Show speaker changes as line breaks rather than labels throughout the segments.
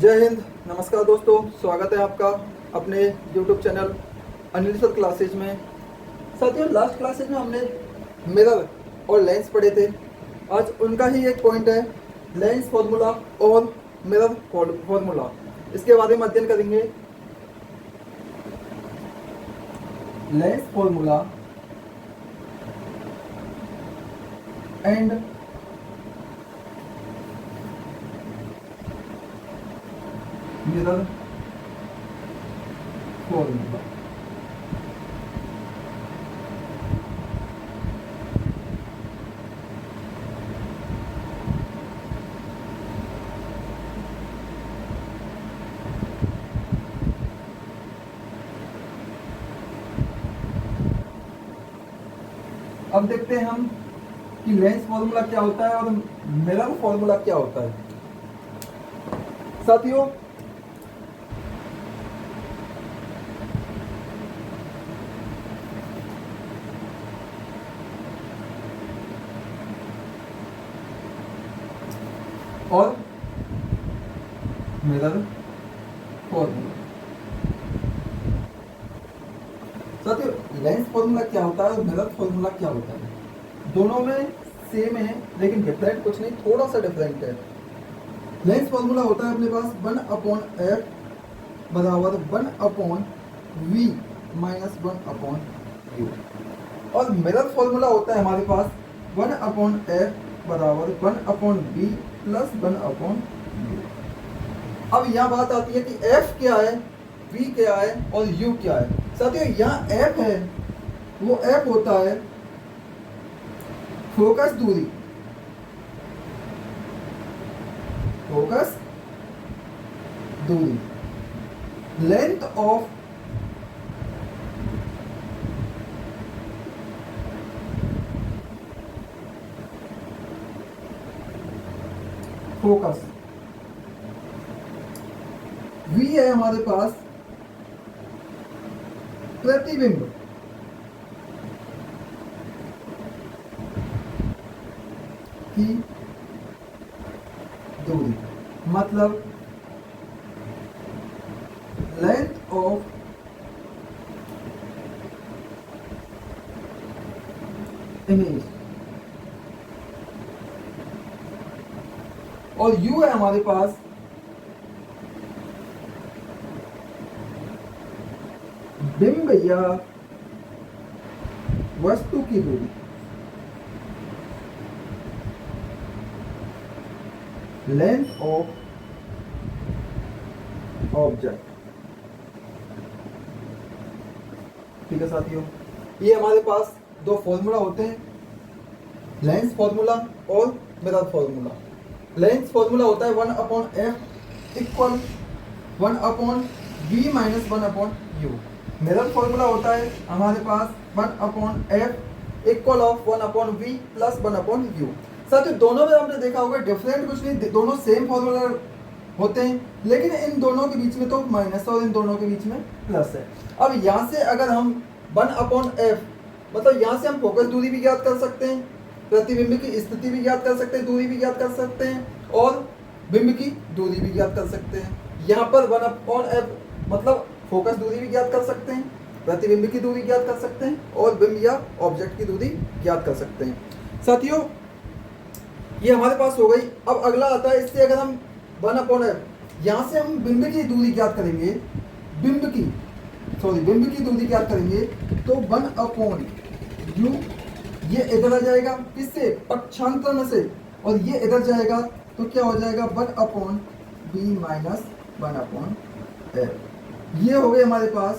जय हिंद। नमस्कार दोस्तों, स्वागत है आपका अपने YouTube channel Anil sir classes में। साथियों, लास्ट क्लासेज में हमने मिरर और लेंस पढ़े थे। आज उनका ही एक पॉइंट है, लेंस फॉर्मूला और मिरर फॉर्मूला। इसके बारे में अध्ययन करेंगे। Lens formula and mirror formula. अब देखते हैं हम कि लेंस फॉर्मूला क्या होता है और मिरर फॉर्मूला क्या होता है। साथियों, और मिरर फॉर्मूला। साथियों, लेंस फॉर्मूला क्या होता है और मिरर फॉर्मूला क्या होता है, दोनों में सेम है लेकिन डिफरेंट कुछ नहीं, थोड़ा सा डिफरेंट है। लेंस फॉर्मूला होता है अपने पास 1/f बराबर 1/v माइनस 1/u, और मिरर फॉर्मूला होता है हमारे पास 1/f बराबर 1/v प्लस 1/u। अब यहाँ बात आती है कि f क्या है, v क्या है और u क्या है। साथियों, यहाँ f है, वो f होता है फोकस दूरी, फोकस दूरी, लेंथ ऑफ फोकस। v है हमारे पास प्रतिबिंब की दूरी, मतलब लेंथ ऑफ इमेज, और u है हमारे पास बिंब या वस्तु की दूरी, लेंथ ऑफ ऑब्जेक्ट। ठीक है साथियों, ये हमारे पास दो फॉर्मूला होते हैं, लेंस फॉर्मूला और मिरर फॉर्मूला। लेंस फॉर्मूला होता है 1/f equal 1/v minus 1/u। Mirror formula होता है हमारे पास 1/f equal of 1/v plus 1/u। साथियों, दोनों में आपने देखा होगा डिफरेंट कुछ नहीं, दोनों सेम फॉर्मूला होते हैं, लेकिन इन दोनों के बीच में तो माइनस और इन दोनों के बीच में प्लस है। अब यहाँ से अगर हम 1/f, मतलब यहाँ से हम फोकस दूरी भी ज्ञात कर सकते हैं, प्रतिबिंब की स्थिति भी ज्ञात कर सकते हैं, दूरी भी ज्ञात कर सकते हैं, और बिंब की दूरी भी ज्ञात कर सकते हैं। यहाँ पर 1/f मतलब फोकस दूरी भी ज्ञात कर सकते हैं, प्रतिबिंब की दूरी ज्ञात कर सकते हैं, और बिंब या ऑब्जेक्ट की दूरी ज्ञात कर सकते हैं। साथियों, ये हमारे पास हो गई। अब अगला आता है, इससे अगर हम 1/f, यहाँ से हम बिंब की दूरी ज्ञात करेंगे, बिंब की दूरी ज्ञात करेंगे, तो 1/u ये इधर आ जाएगा, किससे, पक्षांतर में से, और ये इधर जाएगा, तो क्या हो जाएगा 1/b माइनस 1/f। ये हो गए हमारे पास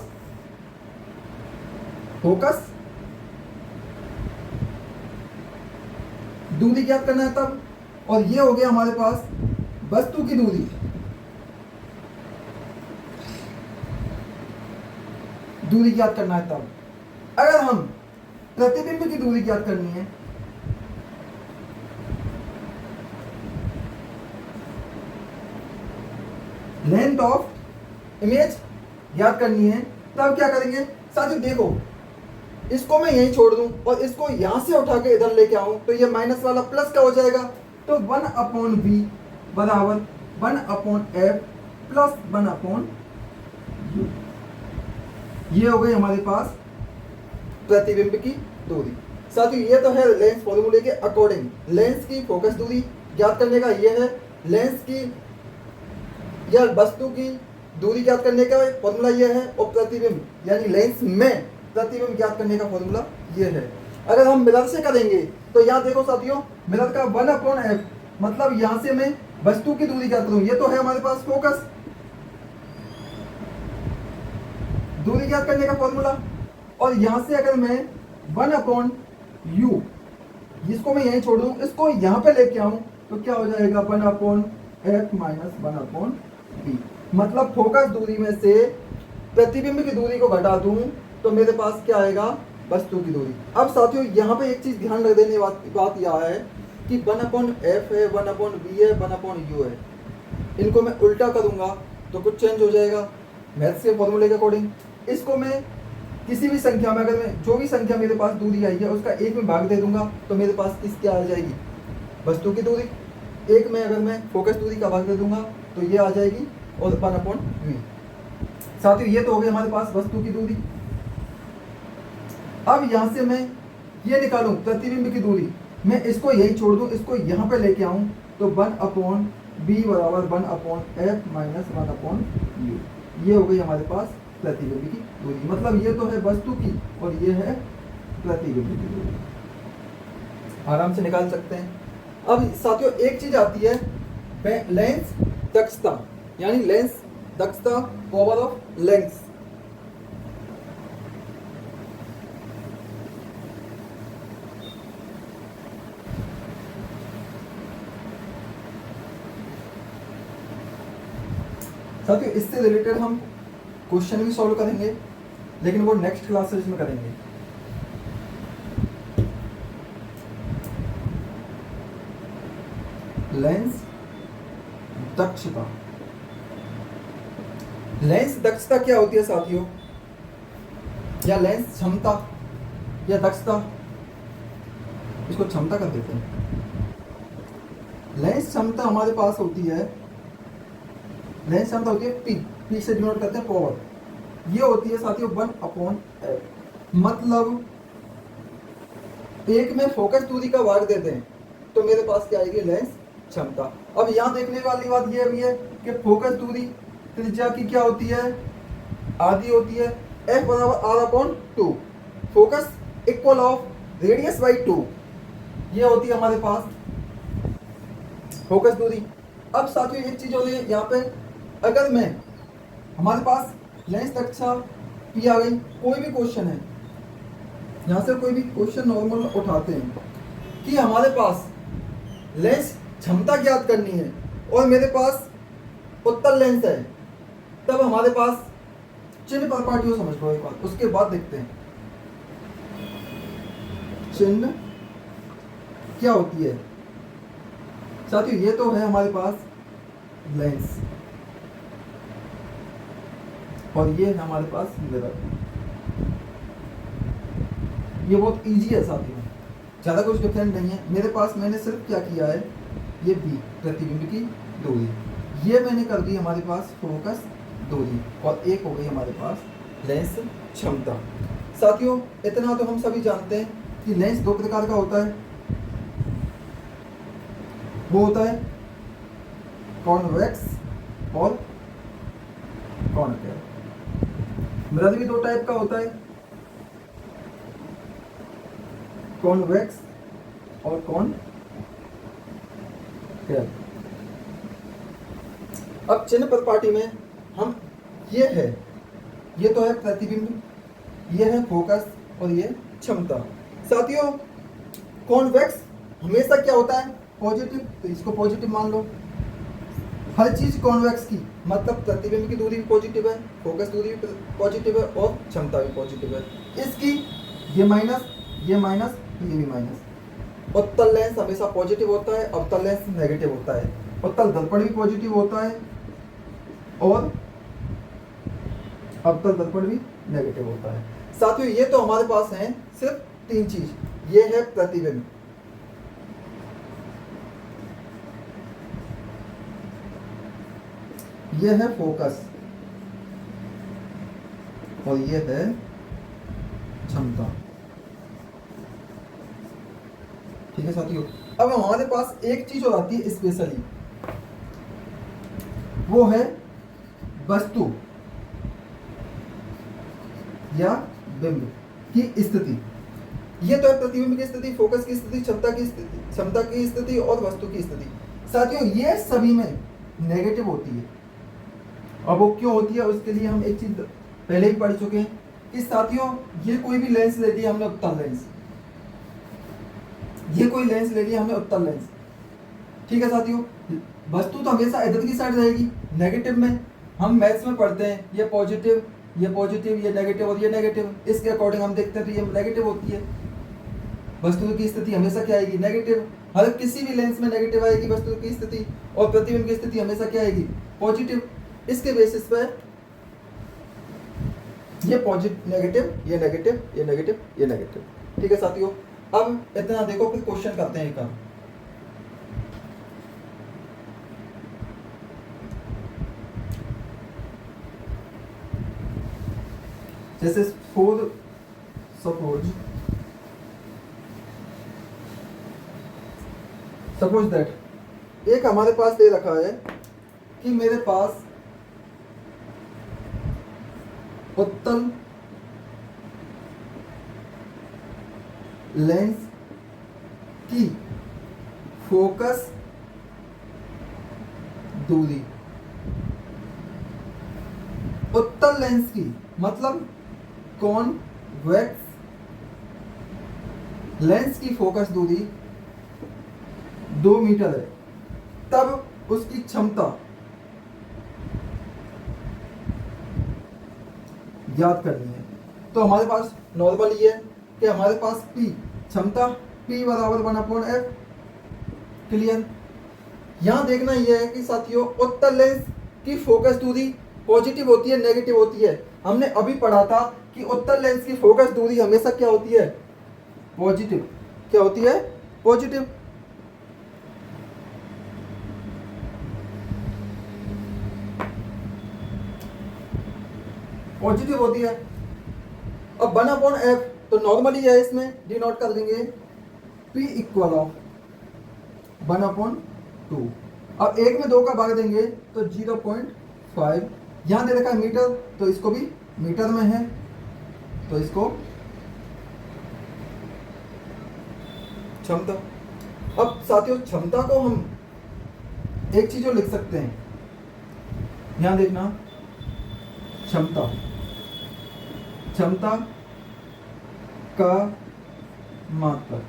फोकस दूरी ज्ञात करना है तब, और ये हो गया हमारे पास वस्तु की दूरी, ज्ञात करना है तब। अगर हम प्रतिबिंब की दूरी ज्ञात करनी है, लेंथ ऑफ इमेज ज्ञात करनी है, तब क्या करेंगे। साथियों देखो, इसको मैं यहीं छोड़ दूं और इसको यहां से उठा के इधर लेके आऊं, तो ये माइनस वाला प्लस का हो जाएगा। तो 1/v बराबर 1/f प्लस 1 अपॉन यू। ये हो गई हमारे पास प्रतिबिंब की दूरी। साथियों ये तो है लेंस फॉर्मूले के अकॉर्डिंग। लेंस की फोकस दूरी ज्ञात करने का ये है, लेंस की या वस्तु की दूरी ज्ञात करने का फॉर्मूला ये है, और प्रतिबिंब यानी लेंस में प्रतिबिंब ज्ञात करने का फॉर्मूला ये है। अगर हम मिरर से करेंगे तो यहाँ देखो साथियों, मिरर का 1 अपॉन एफ, मतलब यहाँ से मैं वस्तु की दूरी ज्ञात करूँ। ये तो है हमारे पास फोकस दूरी ज्ञात करने का फॉर्मूला, और यहाँ से अगर मैं 1 अपॉन यू, जिसको मैं यहीं छोड़ दूँ, इसको यहाँ पे लेके आऊँ तो क्या हो जाएगा 1 upon F minus 1 upon B. मतलब फोकस दूरी में से प्रतिबिंब की दूरी को घटा दूं तो मेरे पास क्या आएगा, वस्तु की दूरी। अब साथियों यहाँ पे एक चीज ध्यान रख देने बात यह है कि 1 अपॉन एफ है, 1 अपॉन बी है, 1 अपॉन यू है। इनको मैं उल्टा करूंगा तो कुछ चेंज हो जाएगा मैथ्स के फॉर्मूले के अकॉर्डिंग। इसको मैं किसी भी संख्या में, अगर मैं जो भी संख्या मेरे पास दूरी आई है उसका 1 में भाग दे दूंगा तो मेरे पास किस क्या आ जाएगी, वस्तु की दूरी। 1 में अगर मैं फोकस दूरी का भाग दे दूंगा तो ये आ जाएगी, और 1 अपॉन वी। साथियों ये तो हो गई हमारे पास वस्तु की दूरी। अब यहां से मैं ये निकालूं प्रतिबिंब की दूरी, मैं इसको यही छोड़ दूं, इसको यहां पे लेके आऊं तो 1 अपॉन बी बराबर 1 upon F minus 1 upon you. ये हो गई हमारे पास प्रतिबिंब की दूरी। मतलब ये तो है वस्तु की और ये है प्रतिबिंब की दूरी, आराम से निकाल सकते हैं। अब साथियों एक चीज आती है लेंस दक्षता, यानी लेंस दक्षता, पावर ऑफ लेंस। साथियों इससे रिलेटेड हम क्वेश्चन भी सॉल्व करेंगे, लेकिन वो नेक्स्ट क्लासेस में करेंगे। लेंस दक्षता, लेंस दक्षता क्या होती है साथियों, या लेंस क्षमता या दक्षता, इसको क्षमता कर देते हैं। लेंस क्षमता हमारे पास होती है, लेंस क्षमता होती है पी से डिनोट करते हैं पावर। ये होती है साथियों 1 अपॉन एफ। मतलब 1 में फोकस दूरी का भाग देते हैं तो मेरे पास क्या आएगी, लेंस क्षमता। अब यहाँ देखने वाली बात यह भी है कि फोकस दूरी त्रिज्या की क्या होती है, आधी होती है। एफ बराबर R upon 2, focus equal of radius by 2, ये होती है हमारे पास फोकस दूरी। अब साथियों एक चीज होती है यहाँ पे, अगर मैं हमारे पास लेंस दक्षता पी आ गई, कोई भी क्वेश्चन है, यहाँ से कोई भी क्वेश्चन नॉर्मल उठाते हैं कि हमारे पास लेंस क्षमता ज्ञात करनी है और मेरे पास उत्तल लेंस है, तब हमारे पास चिन्ह प्रॉपर्टी समझ लो एक बार, उसके बाद देखते हैं चिन्ह क्या होती है। साथियों ये तो है हमारे पास लेंस और ये है हमारे पास मिरर। ये बहुत इजी है साथियों, ज़्यादा कुछ डिफरेंट नहीं है। मेरे पास मैंने सिर्फ क्या किया है, ये बी प्रतिबिंब की दूरी, ये मैंने कर दी हमारे पास फोकस दूरी, और एक हो गई हमारे पास लेंस क्षमता। साथियों इतना तो हम सभी जानते हैं कि लेंस दो प्रकार का होता है। वो होता है कॉन्वेक्स और कॉनकेव। मिरर भी 2 टाइप का होता है, कॉन्वेक्स और कॉनकेव। अब चिन्ह प्रॉपर्टी में हम ये है, ये तो है प्रतिबिंब, ये है फोकस और ये क्षमता। साथियों कॉन्वेक्स हमेशा क्या होता है, पॉजिटिव, तो इसको पॉजिटिव मान लो। हर चीज कॉन्वेक्स की मतलब प्रतिबिंब की दूरी भी पॉजिटिव है, फोकस दूरी भी पॉजिटिव है और क्षमता भी पॉजिटिव है। इसकी ये माइनस, ये माइनस, ये भी माइनस। उत्तल लेंस हमेशा पॉजिटिव होता है, अवतल लेंस नेगेटिव होता है। उत्तल दर्पण भी पॉजिटिव होता है और अवतल दर्पण भी नेगेटिव होता है। साथियों ये तो हमारे पास है सिर्फ 3 चीज, ये है प्रतिबिंब, ये है फोकस और ये है क्षमता। ठीक है साथियों, अब हमारे पास एक चीज और आती है स्पेशली, वो है वस्तु या बिंब की स्थिति। ये तो है प्रतिबिंब की स्थिति, फोकस की स्थिति, क्षमता की स्थिति और वस्तु की स्थिति। साथियों ये सभी में नेगेटिव होती है। अब वो क्यों होती है उसके लिए हम एक चीज पहले ही पढ़ चुके हैं कि साथियों ये कोई भी लेंस ले लिया हमने, उत्तल लेंस, ये कोई लेंस ले लिया हमने उत्तल लेंस। ठीक है साथियों, वस्तु तो हमेशा इधर की साइड रहेगी, नेगेटिव में। हम मैथ्स में पढ़ते हैं ये पॉजिटिव, ये नेगेटिव और ये नेगेटिव, इसके अकॉर्डिंग हम देखते हैं तो ये नेगेटिव होती है। वस्तु की स्थिति हमेशा क्या आएगी? नेगेटिव। हर किसी भी लेंस में नेगेटिव आएगी वस्तु की स्थिति, और प्रतिबिंब की स्थिति हमेशा क्या आएगी? पॉजिटिव। इसके बेसिस पे ये पॉजिटिव, नेगेटिव, ये नेगेटिव, ये नेगेटिव, ये नेगेटिव। ठीक है साथियों, अब इतना देखो, फिर क्वेश्चन करते हैं एक। जैसे फोर सपोज दैट एक हमारे पास दे रखा है कि मेरे पास उत्तल लेंस की फोकस दूरी, उत्तल लेंस की मतलब कॉन्वेक्स लेंस की फोकस दूरी 2 मीटर है, तब उसकी क्षमता याद करनी है। तो हमारे पास नॉर्मल ये है कि हमारे पास P क्षमता, P बराबर 1/f। क्लियर? यहां देखना यह है कि साथियों उत्तल लेंस की फोकस दूरी पॉजिटिव होती है, नेगेटिव होती है। हमने अभी पढ़ा था कि उत्तल लेंस की फोकस दूरी हमेशा क्या होती है? पॉजिटिव। क्या होती है? पॉजिटिव। पॉजिटिव होती है। अब 1/f तो नॉर्मली है, इसमें डिनोट कर देंगे P इक्वल ऑफ 1/2। अब एक में 2 का भाग देंगे तो 0.5। यहां दे रखा है मीटर, तो इसको भी मीटर में है, तो इसको क्षमता। अब साथियों क्षमता को हम एक चीज और लिख सकते हैं, यहां देखना, क्षमता का मात्रक।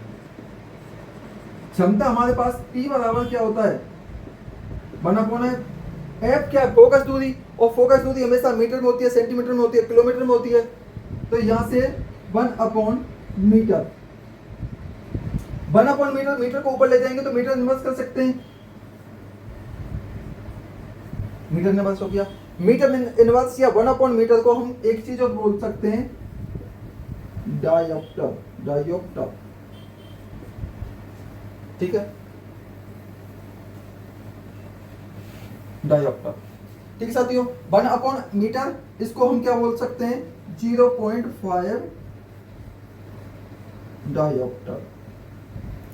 क्षमता हमारे पास P बराबर क्या होता है? 1/f। F क्या है? फोकस दूरी, और फोकस दूरी हमेशा मीटर में होती है, सेंटीमीटर में होती है, किलोमीटर में होती है। तो यहां से 1/मीटर, 1/मीटर, मीटर को ऊपर ले जाएंगे तो मीटर इनवर्स कर सकते हैं। मीटर इनवर्स हो गया। मीटर इनवर्स या 1/मीटर को हम एक चीज और बोल सकते हैं, डायोप्टर। ठीक है, डायोप्टर। ठीक है साथियों, 1/मीटर इसको हम क्या बोल सकते हैं? 0.5 डायोप्टर।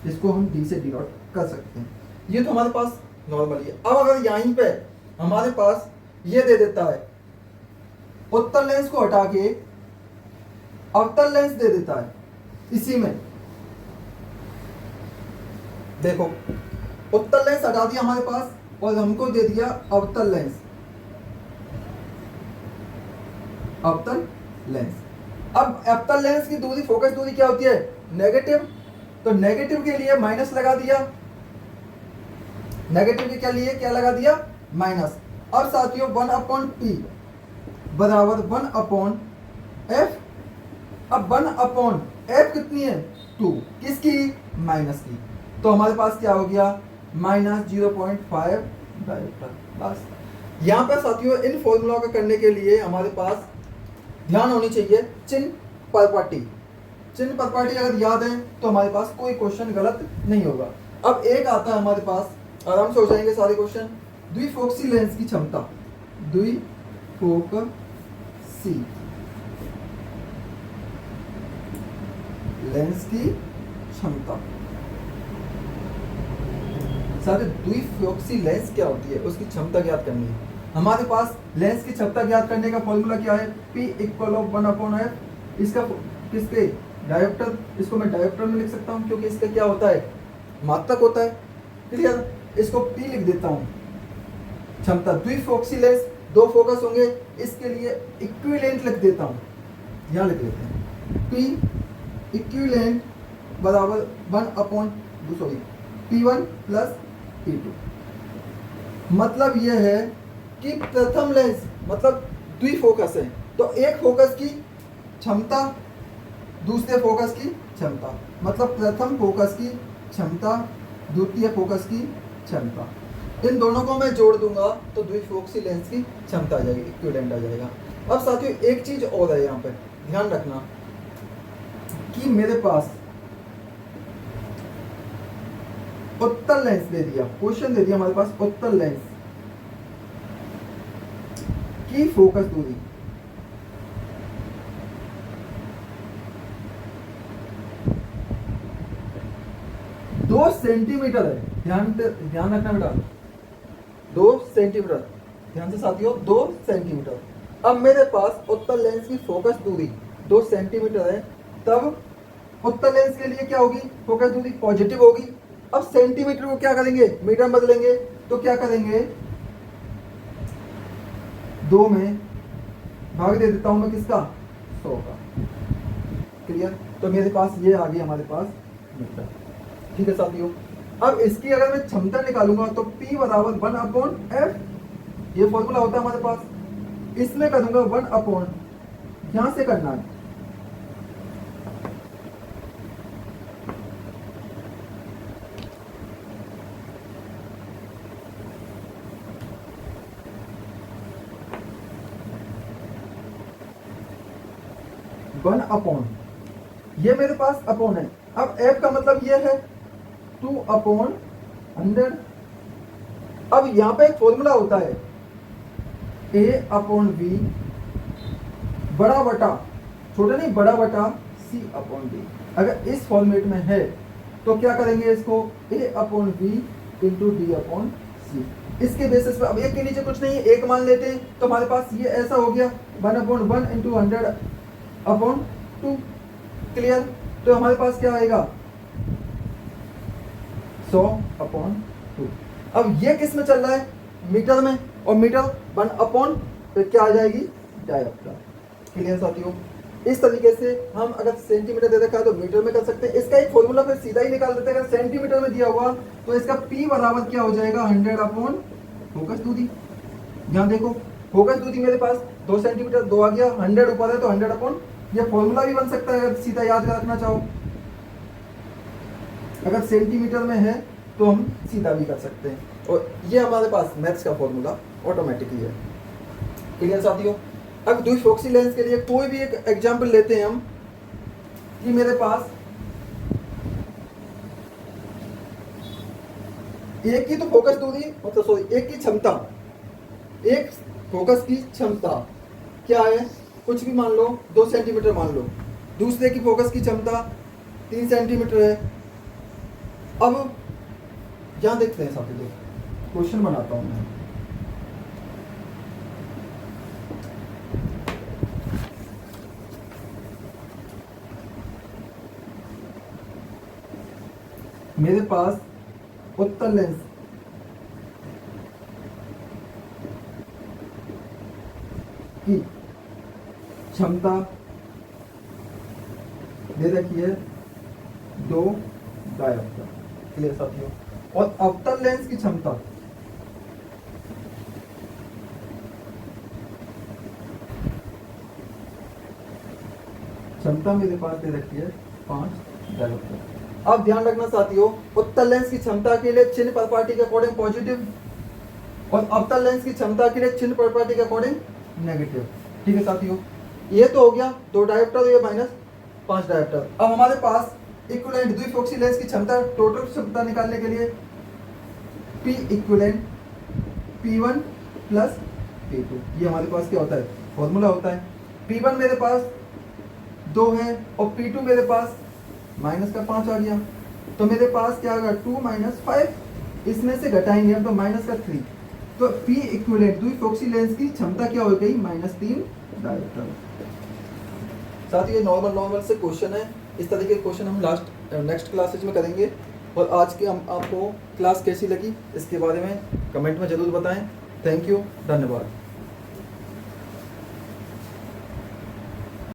इसको हम D से डिनोट कर सकते हैं। ये तो हमारे पास नॉर्मली है। अब अगर यहीं पे हमारे पास ये दे देता है, उत्तल लेंस को हटा के अवतल लेंस दे देता है, इसी में देखो उत्तल लेंस हटा दिया हमारे पास और हमको दे दिया अवतल लेंस। अवतल लेंस, अब अवतल लेंस की दूरी, फोकस दूरी क्या होती है? नेगेटिव। तो नेगेटिव के लिए माइनस लगा दिया, नेगेटिव के क्या लिए क्या लगा दिया? माइनस। और साथियों 1/P बराबर 1/f। अब 1/f कितनी है? 2। किसकी? माइनस की। तो हमारे पास क्या हो गया? -0.5 डायोप्टर। बस यहां पर साथियों इन फॉर्मूला का करने के लिए हमारे पास ध्यान होनी चाहिए चिन्ह प्रॉपर्टी। चिन्ह प्रॉपर्टी अगर याद है तो हमारे पास कोई क्वेश्चन गलत नहीं होगा। अब एक आता है हमारे पास, आराम से हो जाएंगे सारे क्वेश्चन। द्विफोक्सी लेंस की क्षमता। द्विफोकसी लेंस की क्षमता। सारे द्विफोकसी लेंस क्या होती है, उसकी क्षमता ज्ञात करनी है। हमारे पास लेंस की क्षमता ज्ञात करने का फॉर्मूला क्या है, P इक्वल ऑफ 1/f। इसका किसके डायोप्टर, इसको मैं डायोप्टर में लिख सकता हूँ क्योंकि इसका क्या होता है, मात्रक होता है। क्लियर, इसको P लिख देता हूँ क्षमता। द्विफोकसी लेंस, दो फोकस होंगे, इसके लिए इक्विवेलेंट लिख देता हूँ, यहाँ लिख देते हैं P इक्विवेलेंट बराबर P1 प्लस P2। मतलब यह है कि प्रथम लेंस मतलब द्विफोकस है, तो एक फोकस की क्षमता दूसरे फोकस की क्षमता, मतलब प्रथम फोकस की क्षमता द्वितीय फोकस की क्षमता, इन दोनों को मैं जोड़ दूंगा तो द्विफोकसी लेंस की क्षमता आ जाएगी, इक्विवेलेंट आ जाएगा। अब साथियों एक चीज और है, यहाँ पे ध्यान रखना कि मेरे पास उत्तल लेंस दे दिया, क्वेश्चन दे दिया हमारे पास, उत्तल लेंस की फोकस दूरी 2 सेंटीमीटर है। ध्यान रखना बेटा, 2 सेंटीमीटर, ध्यान से साथियों 2 सेंटीमीटर। अब मेरे पास उत्तल लेंस की फोकस दूरी 2 सेंटीमीटर है, तब उत्तल लेंस के लिए क्या होगी, फोकस दूरी पॉजिटिव होगी। अब सेंटीमीटर को क्या करेंगे, मीटर बदलेंगे, तो क्या करेंगे 2 में भाग दे देता हूं मैं किसका, 100 का। क्लियर, तो मेरे पास ये आ गई हमारे पास मीटर। ठीक है साथियों, अब इसकी अगर मैं क्षमता निकालूंगा तो P बराबर 1/f, ये फॉर्मूला होता है हमारे पास। इसमें करूंगा 1/, यहां से करना है ये मेरे पास अपॉन है। अब f का मतलब ये है 2/100। अब यहां पे एक फॉर्मूला होता है A/V, बड़ा बटा छोटा नहीं, बड़ा बटा C/D। अगर इस फॉर्मेट में है तो क्या करेंगे इसको A/V इंटू D/C। इसके बेसिस पे अब एक के नीचे कुछ नहीं है, एक मान लेते हैं, तो हमारे पास ये ऐसा हो गया 1/1 इंटू 100/2। क्लियर, तो हमारे पास क्या आएगा 100/2। अब ये किस में चल रहा है, मीटर में, और मीटर 1/, फिर क्या आ जाएगी, डायोप्टर। क्लियर साथियों, इस तरीके से हम अगर सेंटीमीटर दे रखा है तो मीटर में कर सकते हैं। इसका एक फॉर्मूला फिर सीधा ही निकाल देते हैं, अगर सेंटीमीटर में दिया हुआ तो इसका P बराबर क्या हो जाएगा 100/, फोकस दूरी। यहाँ देखो फोकस दूरी मेरे पास 2 सेंटीमीटर, 2 आ गया, 100 ऊपर है तो 100/, ये फॉर्मूला भी बन सकता है अगर सीधा याद रखना चाहो। अगर सेंटीमीटर में है तो हम सीधा भी कर सकते हैं, और ये हमारे पास मैथ्स का फॉर्मूला ऑटोमेटिकली है। क्लियर साथियों, अब द्विफोकसी लेंस के लिए कोई भी एक एग्जांपल लेते हैं हम कि मेरे पास एक की तो फोकस दूरी मतलब सॉरी एक की क्षमता, एक फोकस की क्षमता क्या है, कुछ भी मान लो 2 सेंटीमीटर मान लो, दूसरे की फोकस की क्षमता 3 सेंटीमीटर है। अब यहां देखते हैं साथियों, क्वेश्चन बनाता हूं मैं। मेरे पास उत्तल लेंस की क्षमता दे रखी है 2 डायोप्टर। क्लियर साथियों, और अवतल लेंस की क्षमता मेरे पास दे रखी है 5 डायोप्टर। अब ध्यान रखना साथियों, उत्तल लेंस की क्षमता के लिए चिन्ह प्रॉपर्टी के अकॉर्डिंग पॉजिटिव, और अवतल लेंस की क्षमता के लिए चिन्ह प्रॉपर्टी के अकॉर्डिंग नेगेटिव। ठीक है साथियों, ये तो हो गया 2 डायोप्टर, ये -5 डायोप्टर। अब हमारे पास इक्विवेलेंट द्विफोकसी लेंस की क्षमता, टोटल क्षमता निकालने के लिए P equivalent P1 plus P2। ये हमारे पास क्या होता है, फॉर्मूला होता है। P1 मेरे पास 2 है और P2 मेरे पास माइनस का 5 आ गया, तो मेरे पास क्या आएगा 2 माइनस 5, इसमें से घटाएंगे हम तो माइनस का 3, तो P इक्विवेलेंट द्विफोक्सी लेंस की क्षमता क्या हो गई, -3 डायोप्टर। साथ ही ये नॉर्मल से क्वेश्चन है, इस तरह के क्वेश्चन हम नेक्स्ट क्लासेज में करेंगे। और आज के हम आपको क्लास कैसी लगी इसके बारे में कमेंट में ज़रूर बताएं। थैंक यू, धन्यवाद।